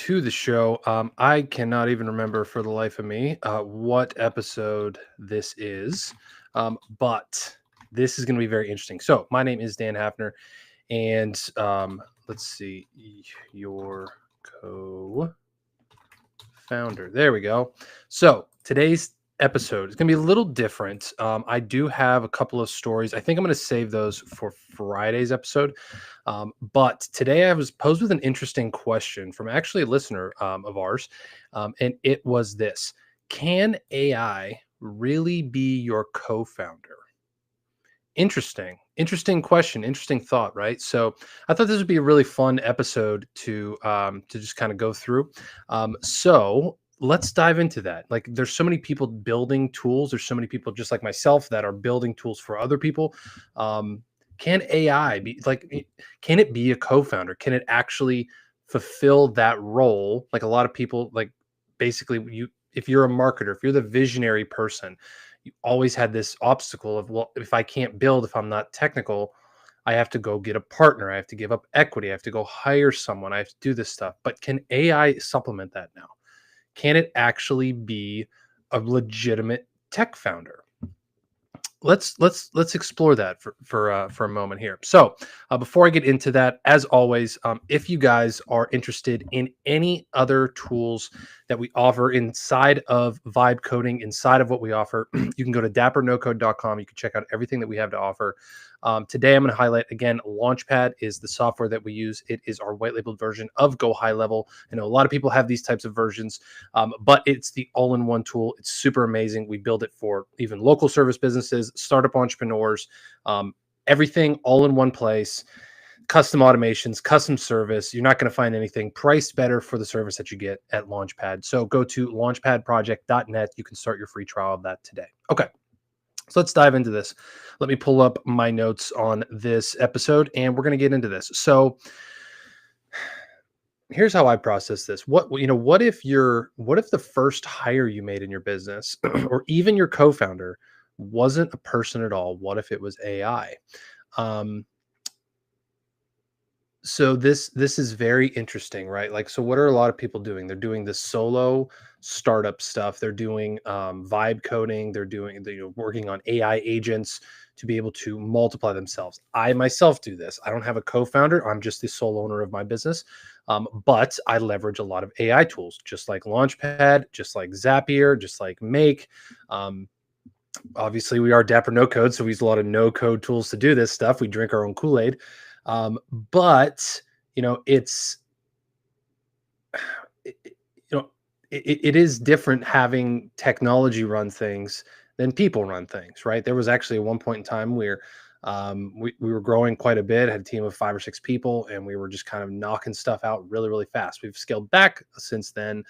to the show. I cannot even remember for the life of me what episode this is, but this is going to be very interesting. So, my name is Dan Hafner, and let's see, your co founder. There we go. So, today's episode is going to be a little different. I do have a couple of stories. I think I'm going to save those for Friday's episode. But today I was posed with an interesting question from actually a listener of ours. And it was this: can AI really be your co founder? Interesting question, interesting thought, right? So I thought this would be a really fun episode to just kind of go through. So let's dive into that. Like, there's so many people building tools. There's so many people just like myself that are building tools for other people. Um, can AI be like? Can it be a co-founder? Can it actually fulfill that role? Like a lot of people, like basically, if you're a marketer, if you're the visionary person, you always had this obstacle of, well, if I can't build, if I'm not technical, I have to go get a partner. I have to give up equity. I have to go hire someone. I have to do this stuff. But can AI supplement that now? Can it actually be a legitimate tech founder? Let's explore that for a moment here. So before I get into that, as always, if you guys are interested in any other tools that we offer inside of Vibe Coding, inside of what we offer, you can go to dappernocode.com. You can check out everything that we have to offer. Today, I'm going to highlight again, Launchpad is the software that we use. It is our white labeled version of Go High Level. I know a lot of people have these types of versions, but it's the all-in-one tool. It's super amazing. We build it for even local service businesses, startup entrepreneurs, everything all in one place. Custom automations, custom service. You're not going to find anything priced better for the service that you get at Launchpad. So go to launchpadproject.net. You can start your free trial of that today. Okay. So let's dive into this. Let me pull up my notes on this episode and we're going to get into this. So here's how I process this. What if the first hire you made in your business or even your co-founder wasn't a person at all? What if it was AI? Um, so this is very interesting, right? Like, so what are a lot of people doing? They're doing this solo startup stuff. They're doing vibe coding. They're working on AI agents to be able to multiply themselves. I myself do this. I don't have a co-founder. I'm just the sole owner of my business, but I leverage a lot of AI tools, just like Launchpad, just like Zapier, just like Make. Obviously, we are Dapper No Code, so we use a lot of no code tools to do this stuff. We drink our own Kool-Aid. But it's it, it- it is different having technology run things than people run things, right? There was actually at one point in time where we were growing quite a bit, had a team of 5 or 6 people, and we were just kind of knocking stuff out really, really fast. We've scaled back since then.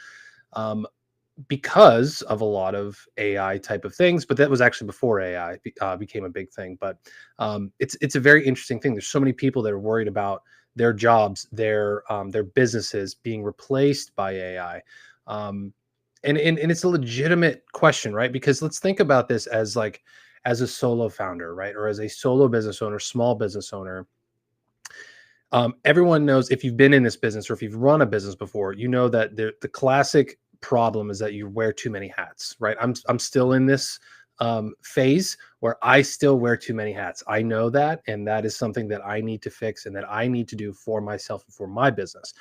Um, because of a lot of AI type of things, but that was actually before AI became a big thing. But it's a very interesting thing. There's so many people that are worried about their jobs, their businesses being replaced by AI, and it's a legitimate question, right? Because let's think about this as a solo founder, right, or as a solo business owner, small business owner. Everyone knows, if you've been in this business or if you've run a business before, you know that the classic problem is that you wear too many hats, right? I'm still in this phase where I still wear too many hats. I know that, and that is something that I need to fix and that I need to do for myself and for my business.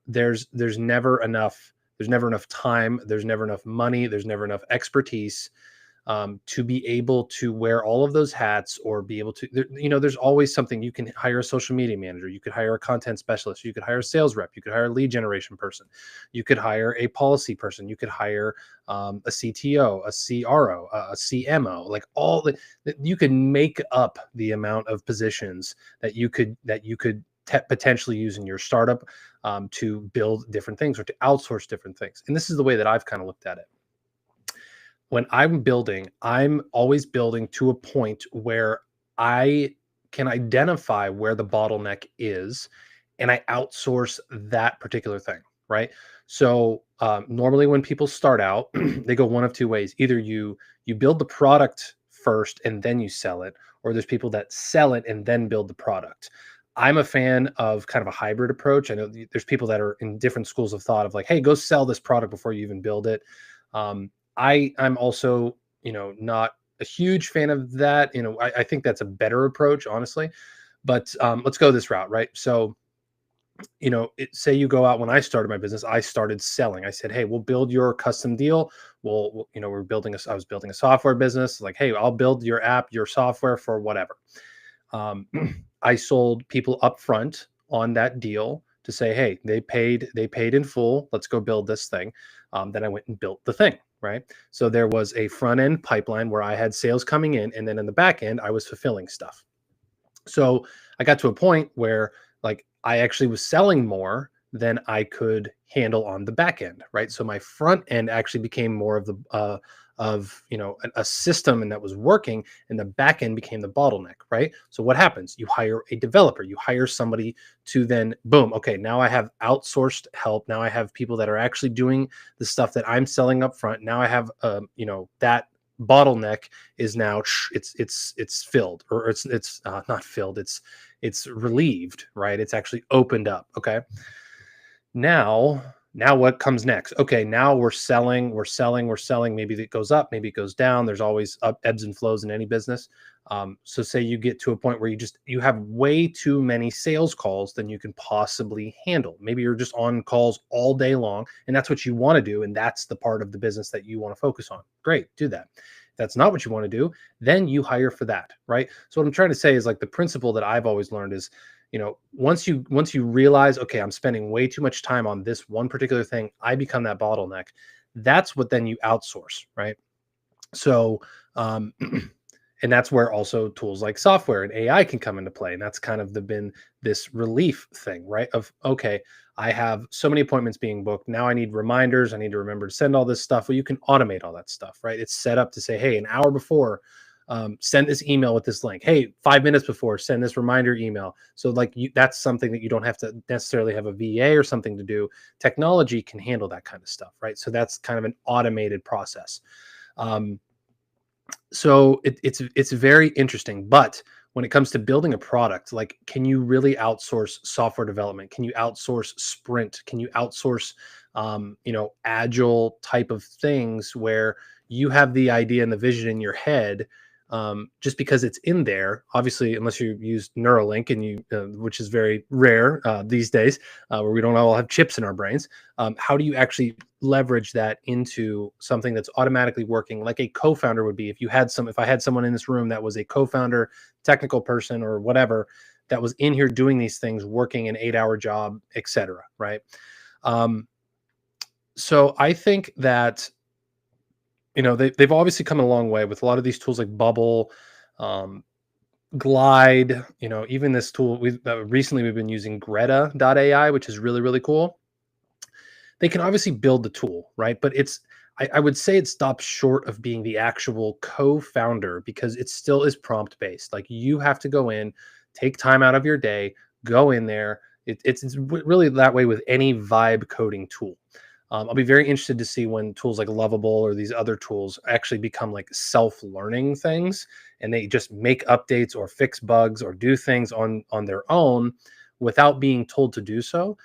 There's never enough. There's never enough time. There's never enough money. There's never enough expertise to be able to wear all of those hats, or be able to, there's always something. You can hire a social media manager. You could hire a content specialist. You could hire a sales rep. You could hire a lead generation person. You could hire a policy person. You could hire a CTO, a CRO, a CMO, like you could make up the amount of positions that you could potentially use in your startup to build different things or to outsource different things. And this is the way that I've kind of looked at it. When I'm building, I'm always building to a point where I can identify where the bottleneck is, and I outsource that particular thing, right? So normally when people start out, they go one of two ways. Either you build the product first and then you sell it, or there's people that sell it and then build the product. I'm a fan of kind of a hybrid approach. I know there's people that are in different schools of thought of like, hey, go sell this product before you even build it. I'm also, not a huge fan of that. I think that's a better approach, honestly. But let's go this route, right? So, say you go out. When I started my business, I started selling. I said, hey, we'll build your custom deal. I was building a software business. Like, hey, I'll build your app, your software for whatever. Um, I sold people upfront on that deal to say, hey, they paid in full. Let's go build this thing. Then I went and built the thing. Right. So there was a front end pipeline where I had sales coming in, and then in the back end, I was fulfilling stuff. So I got to a point where like I actually was selling more than I could handle on the back end, right? So my front end actually became more of the a system and that was working, and the back end became the bottleneck, right? So what happens? You hire a developer, you hire somebody to then boom, okay, now I have outsourced help. Now I have people that are actually doing the stuff that I'm selling up front. Now I have that bottleneck is now it's filled, or it's not filled, it's relieved, right? It's actually opened up. Okay, now what comes next? Okay, now we're selling. Maybe it goes up, maybe it goes down. There's always ebbs and flows in any business. So say you get to a point where you have way too many sales calls than you can possibly handle. Maybe you're just on calls all day long, and that's what you want to do, and that's the part of the business that you want to focus on. Great, do that. If that's not what you want to do, then you hire for that, right? So what I'm trying to say is, like, the principle that I've always learned is, once you realize, okay, I'm spending way too much time on this one particular thing, I become that bottleneck. That's what then you outsource, right? So, and that's where also tools like software and AI can come into play. And that's kind of been this relief thing, right? Of, okay, I have so many appointments being booked. Now I need reminders. I need to remember to send all this stuff. Well, you can automate all that stuff, right? It's set up to say, hey, an hour before, send this email with this link. Hey, 5 minutes before, send this reminder email. So like that's something that you don't have to necessarily have a VA or something to do. Technology can handle that kind of stuff, right? So that's kind of an automated process. So it's very interesting. But when it comes to building a product, like, can you really outsource software development? Can you outsource sprint? Can you outsource agile type of things where you have the idea and the vision in your head, just because it's in there? Obviously, unless you use Neuralink, and which is very rare these days, where we don't all have chips in our brains. How do you actually leverage that into something that's automatically working, like a co-founder would be? If I had someone in this room that was a co-founder, technical person, or whatever, that was in here doing these things, working an 8-hour job, etc. Right? So I think that they've obviously come a long way with a lot of these tools like Bubble, um, Glide. Even this tool recently we've been using Greta.ai, which is really, really cool. They can obviously build the tool, right? But I would say it stops short of being the actual co-founder, because it still is prompt based. Like, you have to go in, take time out of your day, go in there. It's really that way with any vibe coding tool. I'll be very interested to see when tools like Lovable or these other tools actually become like self-learning things, and they just make updates or fix bugs or do things on their own without being told to do so.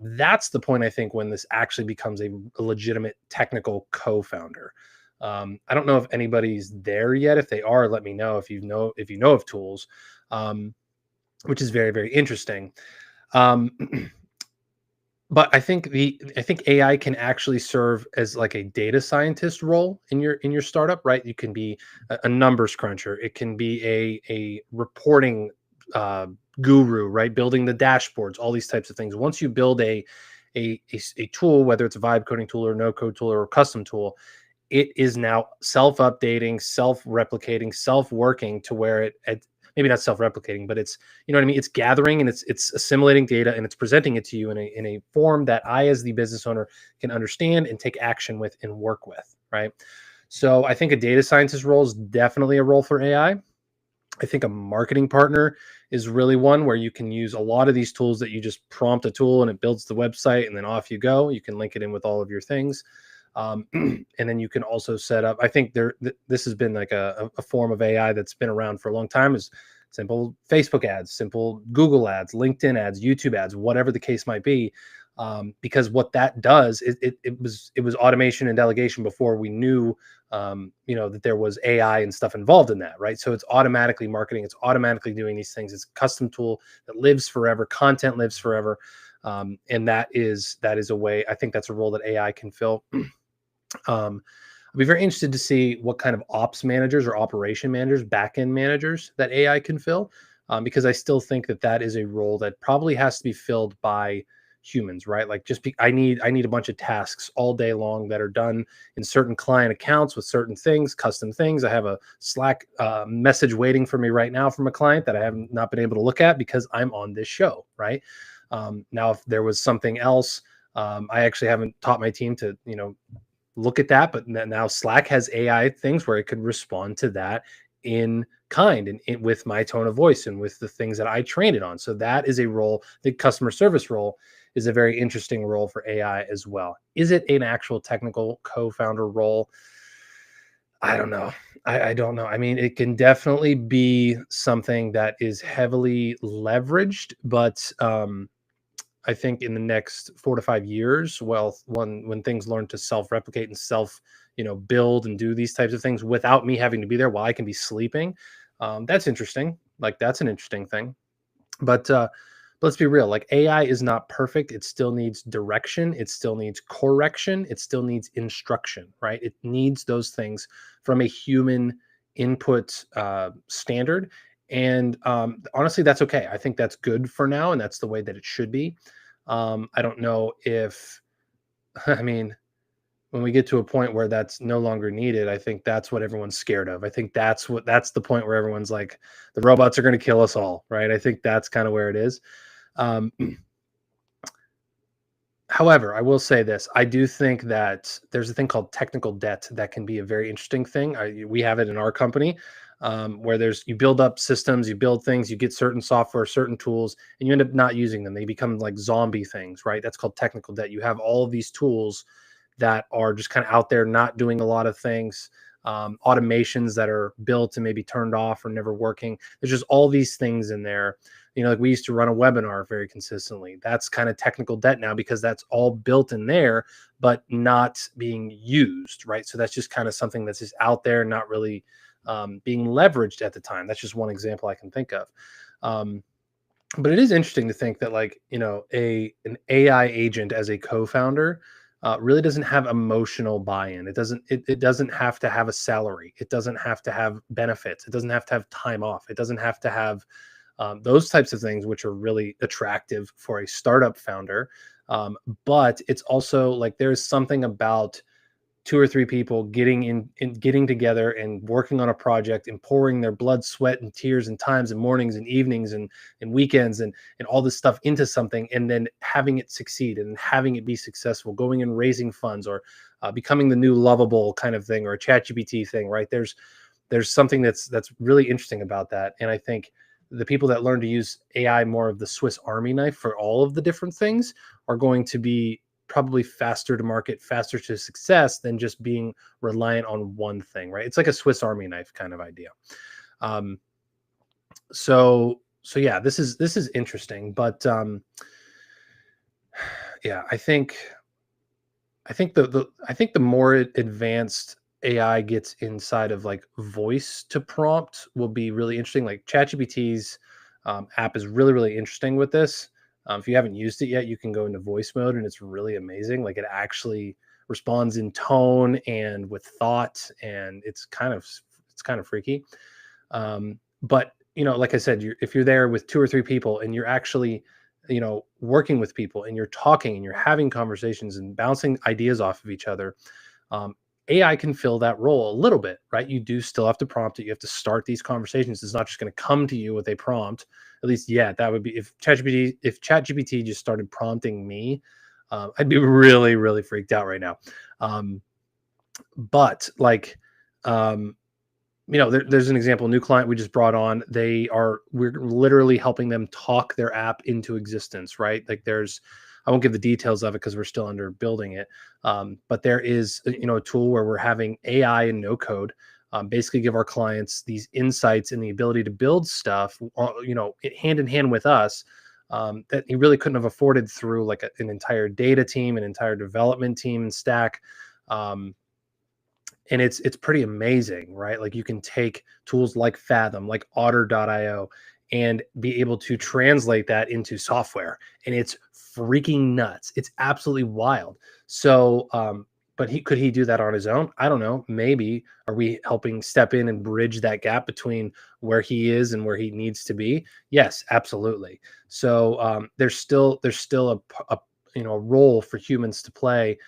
That's the point, I think, when this actually becomes a legitimate technical co-founder. I don't know if anybody's there yet. If they are, let me know if you know of tools, which is very, very interesting. Um, but I think AI can actually serve as like a data scientist role in your startup, right? You can be a numbers cruncher. It can be a reporting guru, right? Building the dashboards, all these types of things. Once you build a tool, whether it's a vibe coding tool or no code tool or a custom tool, it is now self-updating, self-replicating, self-working to where it maybe not self-replicating, but it's, you know what I mean? It's gathering and it's assimilating data, and it's presenting it to you in a form that I, as the business owner, can understand and take action with and work with, right? So I think a data scientist role is definitely a role for AI. I think a marketing partner is really one where you can use a lot of these tools that you just prompt a tool and it builds the website, and then off you go. You can link it in with all of your things. And then you can also set up, I think this has been like a form of AI that's been around for a long time, is simple Facebook ads, simple Google ads, LinkedIn ads, YouTube ads, whatever the case might be. Because what that does, it was automation and delegation before we knew, that there was AI and stuff involved in that, right? So it's automatically marketing, it's automatically doing these things. It's a custom tool that lives forever. Content lives forever, and that is a way. I think that's a role that AI can fill. I'd be very interested to see what kind of ops managers or operation managers, back end managers that AI can fill, because I still think that that is a role that probably has to be filled by humans, right? Like I need a bunch of tasks all day long that are done in certain client accounts with certain things, custom things. I have a Slack message waiting for me right now from a client that I have not been able to look at because I'm on this show, right? Now, if there was something else, I actually haven't taught my team to, look at that, but now Slack has AI things where it could respond to that in kind and with my tone of voice and with the things that I train it on. So that is a role. The customer service role is a very interesting role for AI as well. Is it an actual technical co-founder role? I don't know. I don't know. I mean, it can definitely be something that is heavily leveraged, but I think in the next 4 to 5 years, well, when things learn to self-replicate and build and do these types of things without me having to be there while I can be sleeping, that's interesting. Like that's an interesting thing. But let's be real. Like AI is not perfect. It still needs direction. It still needs correction. It still needs instruction. Right? It needs those things from a human input standard. And honestly, that's okay. I think that's good for now, and that's the way that it should be. I don't know if, I mean, when we get to a point where that's no longer needed, I think that's what everyone's scared of. I think that's the point where everyone's like, the robots are going to kill us all, right? I think that's kind of where it is. Um, However, I will say this: I do think that there's a thing called technical debt that can be a very interesting thing. We have it in our company, where you build up systems, you build things, you get certain software, certain tools, and you end up not using them. They become like zombie things, right? That's called technical debt. You have all of these tools that are just kind of out there, not doing a lot of things. Automations that are built and maybe turned off or never working. There's just all these things in there. Like we used to run a webinar very consistently. That's kind of technical debt now because that's all built in there, but not being used, right? So that's just kind of something that's just out there, not really being leveraged at the time. That's just one example I can think of. But it is interesting to think that an AI agent as a co-founder really doesn't have emotional buy-in. It doesn't have to have a salary. It doesn't have to have benefits. It doesn't have to have time off. It doesn't have to have those types of things, which are really attractive for a startup founder. But it's also like there's something about two or three people getting together and working on a project and pouring their blood, sweat, and tears and times and mornings and evenings and weekends and all this stuff into something, and then having it succeed and having it be successful, going and raising funds or becoming the new Lovable kind of thing or a ChatGPT thing, right? There's something that's really interesting about that, and I think the people that learn to use AI more of the Swiss Army knife for all of the different things are going to be probably faster to market, faster to success than just being reliant on one thing, right? It's like a Swiss Army knife kind of idea. So yeah, this is interesting, but yeah, I think the more advanced AI gets inside of like voice to prompt will be really interesting. Like ChatGPT's app is really, really interesting with this. If you haven't used it yet, you can go into voice mode and it's really amazing. Like it actually responds in tone and with thought, and it's kind of freaky. But like I said, if you're there with two or three people and you're actually working with people and you're talking and you're having conversations and bouncing ideas off of each other, um, AI can fill that role a little bit, right? You do still have to prompt it. You have to start these conversations. It's not just going to come to you with a prompt. At least, yeah, that would be if ChatGPT just started prompting me, I'd be really, really freaked out right now. But like, there's an example, new client we just brought on. We're literally helping them talk their app into existence, right? Like I won't give the details of it because we're still under building it. But there is, a tool where we're having AI and no code basically give our clients these insights and the ability to build stuff, hand in hand with us, that he really couldn't have afforded through like an entire data team, an entire development team and stack. Um, and it's pretty amazing, right? Like you can take tools like Fathom, like Otter.io, and be able to translate that into software, and it's freaking nuts. It's absolutely wild. So but he could he do that on his own? I don't know. Maybe. Are we helping step in and bridge that gap between where he is and where he needs to be? Yes, absolutely. So there's still a role for humans to play,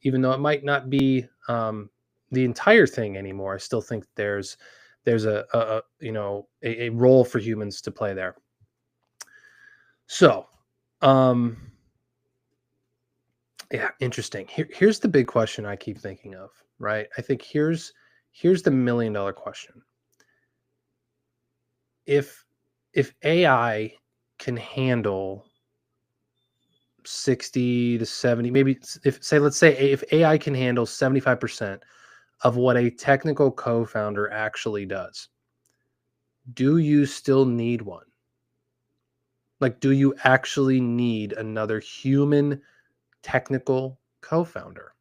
even though it might not be the entire thing anymore. I still think there's a role for humans to play there. So, um, yeah, interesting. Here's the big question I keep thinking of, right? I think here's the $1 million question. If AI can handle 60 to 70, maybe if say let's say if AI can handle 75% of what a technical co-founder actually does, do you still need one? Like, do you actually need another human technical co-founder?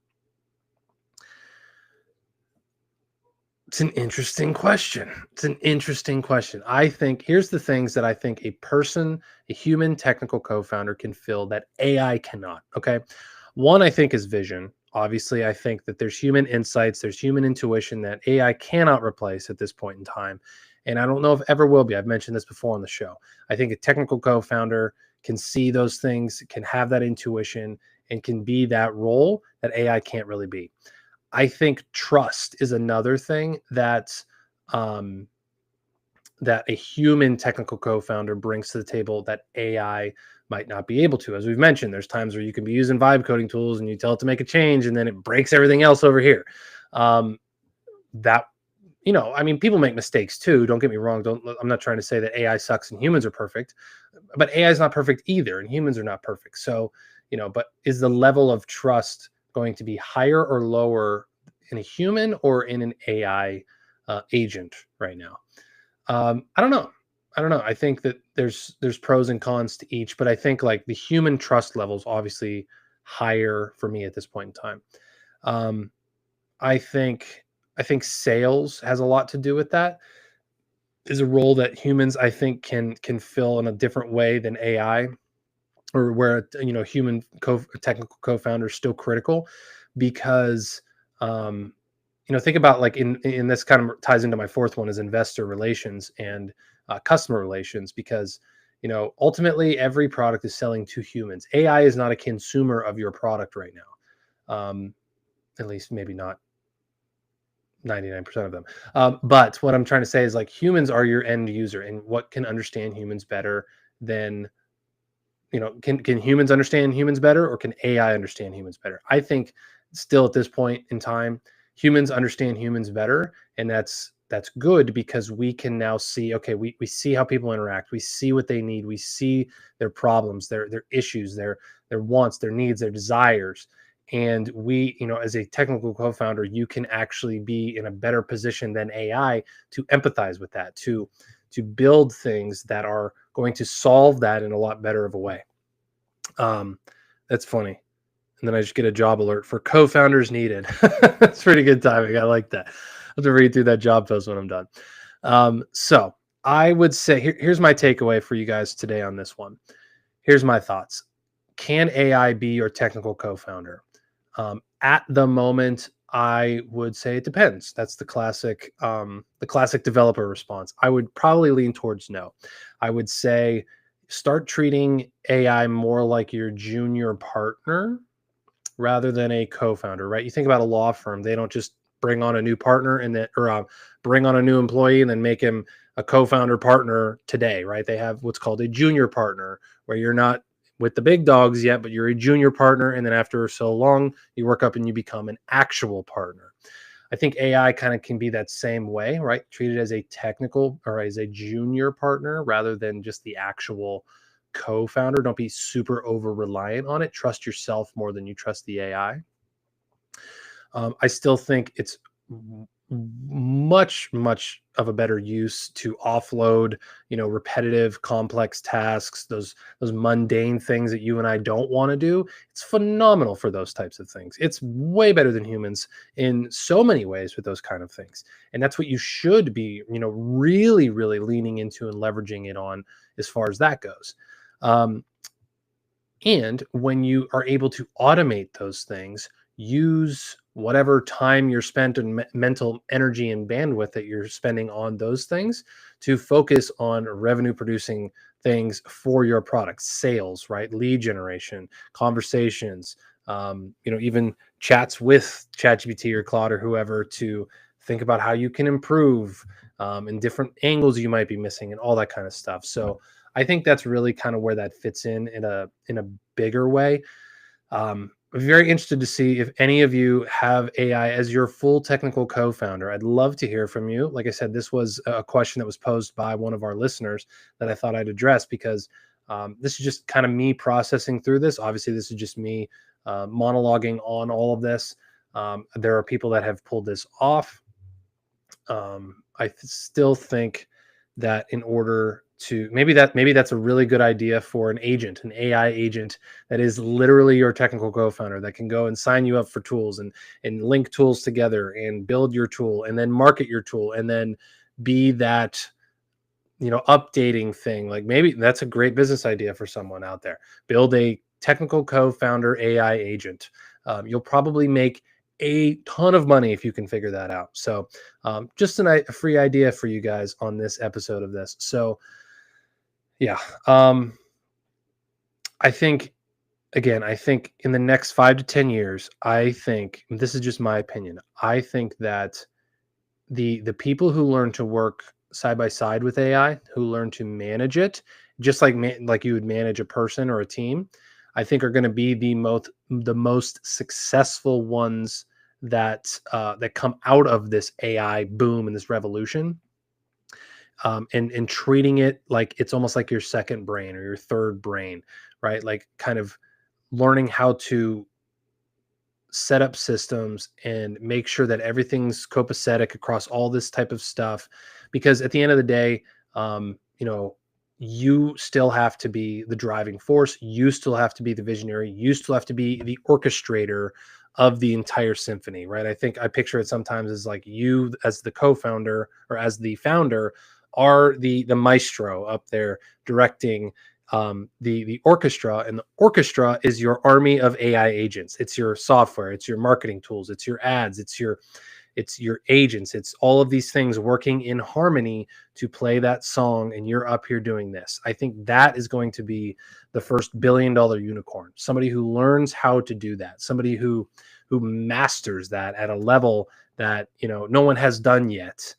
It's an interesting question. It's an interesting question. I think here's the things that I think a human technical co-founder can fill that AI cannot. Okay. One, I think, is vision. Obviously, I think that there's human insights, there's human intuition that AI cannot replace at this point in time. And I don't know if ever will be. I've mentioned this before on the show. I think a technical co founder can see those things, can have that intuition, and can be that role that AI can't really be. I think trust is another thing um, that a human technical co-founder brings to the table that AI might not be able to. As we've mentioned, there's times where you can be using vibe coding tools and you tell it to make a change, and then it breaks everything else over here. Um, that I mean, people make mistakes too. Don't get me wrong. Don't. I'm not trying to say that AI sucks and humans are perfect, but AI is not perfect either, and humans are not perfect. So, but is the level of trust going to be higher or lower in a human or in an AI agent right now? I don't know. I don't know. I think that there's pros and cons to each, but I think like the human trust level is obviously higher for me at this point in time. Um, I think I think sales has a lot to do with that. Is a role that humans I think can fill in a different way than AI, or where human technical co-founder is still critical because think about like in this kind of ties into my fourth one is investor relations and customer relations, because ultimately every product is selling to humans. AI is not a consumer of your product right now, at least maybe not 99% of them. But what I'm trying to say is like humans are your end user, and what can understand humans better than can humans understand humans better, or can AI understand humans better? I think still at this point in time, humans understand humans better, and that's good because we can now see, okay, we see how people interact, we see what they need, we see their problems, their issues, their wants, their needs, their desires. And we, as a technical co-founder, you can actually be in a better position than AI to empathize with that, to build things that are going to solve that in a lot better of a way. Um, that's funny. And then I just get a job alert for co-founders needed. That's pretty good timing. I like that. I'll have to read through that job post when I'm done. So I would say here's my takeaway for you guys today on this one. Here's my thoughts. Can AI be your technical co-founder? At the moment, I would say it depends. That's the classic developer response. I would probably lean towards no. I would say start treating AI more like your junior partner rather than a co-founder, right? You think about a law firm; they don't just bring on a new partner and then, or bring on a new employee and then make him a co-founder partner today, right? They have what's called a junior partner, where you're not with the big dogs yet, but you're a junior partner, and then after so long, you work up and you become an actual partner. I think AI kind of can be that same way, right? Treated as a technical or as a junior partner rather than just the actual co-founder. Don't be super over reliant on it. Trust yourself more than you trust the AI. I still think it's much of a better use to offload, repetitive, complex tasks, those mundane things that you and I don't want to do. It's phenomenal for those types of things. It's way better than humans in so many ways with those kind of things. And that's what you should be, really, really leaning into and leveraging it on as far as that goes. And when you are able to automate those things, use whatever time you're spent and mental energy and bandwidth that you're spending on those things to focus on revenue producing things for your products, sales, right? Lead generation, conversations, even chats with ChatGPT or Claude or whoever to think about how you can improve and different angles you might be missing and all that kind of stuff. So I think that's really kind of where that fits in a bigger way. I'm very interested to see if any of you have AI as your full technical co-founder. I'd love to hear from you. Like I said, this was a question that was posed by one of our listeners that I thought I'd address because this is just kind of me processing through this. Obviously, this is just me monologuing on all of this. There are people that have pulled this off. I still think that in order to maybe that's a really good idea for an AI agent that is literally your technical co-founder that can go and sign you up for tools and link tools together and build your tool and then market your tool and then be that updating thing. Like maybe that's a great business idea for someone out there. Build a technical co-founder AI agent. You'll probably make a ton of money if you can figure that out. So just a free idea for you guys on this episode of this. So yeah, I think in the next 5 to 10 years, I think this is just my opinion. I think that the people who learn to work side by side with AI, who learn to manage it, just like you would manage a person or a team, I think are going to be the most successful ones that come out of this AI boom and this revolution. And treating it like it's almost like your second brain or your third brain, right? Like kind of learning how to set up systems and make sure that everything's copacetic across all this type of stuff. Because at the end of the day, you still have to be the driving force. You still have to be the visionary. You still have to be the orchestrator of the entire symphony, right? I think I picture it sometimes as like you as the co-founder or as the founder are the maestro up there directing the orchestra, and the orchestra is your army of AI agents. It's your software, it's your marketing tools, it's your ads, it's your agents, it's all of these things working in harmony to play that song, and you're up here doing this. I think that is going to be the first $1 billion unicorn. Somebody who learns how to do that, somebody who masters that at a level that no one has done yet.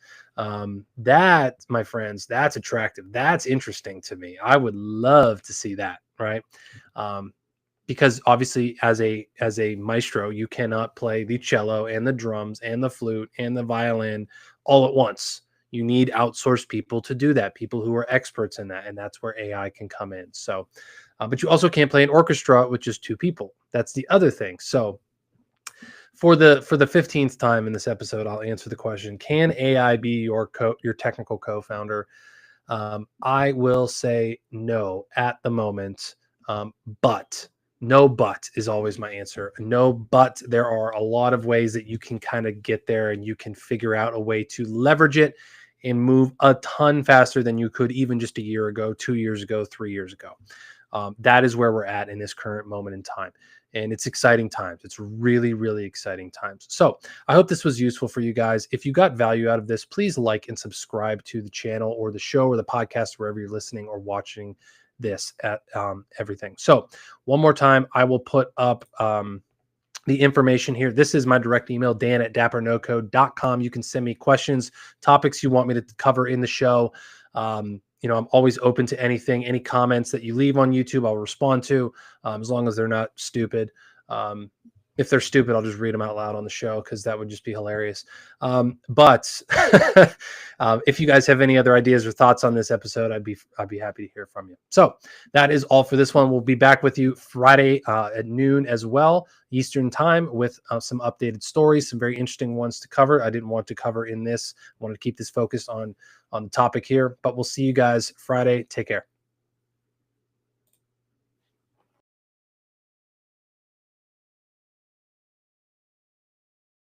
That, my friends, that's attractive. That's interesting to me. I would love to see that, right? Because obviously as a maestro, you cannot play the cello and the drums and the flute and the violin all at once. You need outsourced people to do that, people who are experts in that, and that's where AI can come in. So, but you also can't play an orchestra with just two people. That's the other thing. So for the 15th time in this episode, I'll answer the question: can AI be your technical co-founder? I will say no at the moment, but no, but is always my answer. No, but there are a lot of ways that you can kind of get there, and you can figure out a way to leverage it and move a ton faster than you could even just a year ago, 2 years ago, 3 years ago. That is where we're at in this current moment in time. And it's exciting times. It's really, really exciting times. So I hope this was useful for you guys. If you got value out of this, please like and subscribe to the channel or the show or the podcast, wherever you're listening or watching this at everything. So one more time, I will put up the information here. This is my direct email, dan@dappernoCode.com. You can send me questions, topics you want me to cover in the show. I'm always open to anything, any comments that you leave on YouTube, I'll respond to, as long as they're not stupid. If they're stupid, I'll just read them out loud on the show because that would just be hilarious. But if you guys have any other ideas or thoughts on this episode, I'd be happy to hear from you. So that is all for this one. We'll be back with you Friday at noon as well, Eastern time, with some updated stories, some very interesting ones to cover. I didn't want to cover in this. I wanted to keep this focused on the topic here, but we'll see you guys Friday. Take care.